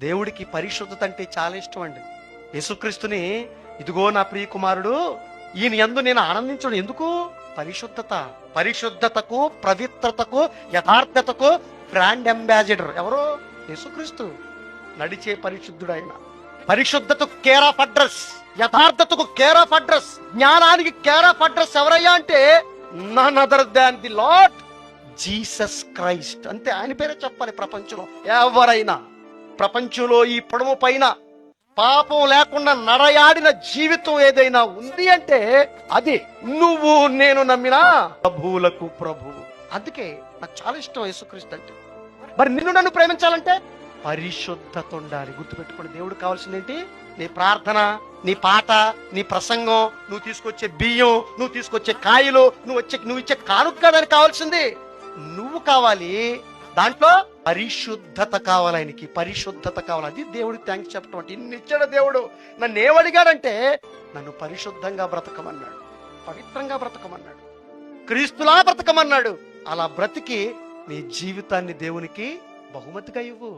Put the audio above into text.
దేవుడికి పరిశుద్ధత అంటే చాలా ఇష్టం అండి. యేసుక్రీస్తుని ఇదిగో నా ప్రియ కుమారుడు, ఈయన యందు నేను ఆనందించడం ఎందుకు? పరిశుద్ధత. పరిశుద్ధతకు, పవిత్రతకు, యథార్థతకు బ్రాండ్ అంబాసిడర్ ఎవరు? యేసుక్రీస్తు. నడిచే పరిశుద్ధుడు ఆయన. పరిశుద్ధతకు కేర్ ఆఫ్ అడ్రస్, యథార్థతకు కేర్ ఆఫ్ అడ్రస్, జ్ఞానానికి కేర్ ఆఫ్ అడ్రస్ ఎవరయ్యా అంటే none other than the Lord Jesus Christ. అంతే, ఆయన పేరే చెప్పాలి. ప్రపంచంలో ఎవరైనా, ప్రపంచంలో ఈ పొడవు పైన పాపం లేకుండా నడయాడిన జీవితం ఏదైనా ఉంది అంటే అది నువ్వు నేను నమ్మిన ప్రభువులకు ప్రభువు. అందుకే నాకు చాలా ఇష్టం యేసుక్రీస్తు అంటే. మరి నిన్ను నన్ను ప్రేమించాలంటే పరిశుద్ధత ఉండాలి. గుర్తుపెట్టుకోండి, దేవుడు కావాల్సింది ఏంటి? నీ ప్రార్థన, నీ పాట, నీ ప్రసంగం, నువ్వు తీసుకొచ్చే బియ్యం, నువ్వు తీసుకొచ్చే కాయలు, నువ్వు ఇచ్చే కానుక కాదని కావాల్సింది. నువ్వు కావాలి, దాంట్లో పరిశుద్ధత కావాలి. ఆయనకి పరిశుద్ధత కావాలి. అది దేవుడికి థ్యాంక్స్ చెప్పడం అంటే. ఇన్ని ఇచ్చాడు దేవుడు. నన్ను ఏమడిగాడంటే నన్ను పరిశుద్ధంగా బ్రతకమన్నాడు, పవిత్రంగా బ్రతకమన్నాడు, క్రీస్తులా బ్రతకమన్నాడు. అలా బ్రతికి నీ జీవితాన్ని దేవునికి బహుమతిగా ఇవ్వు.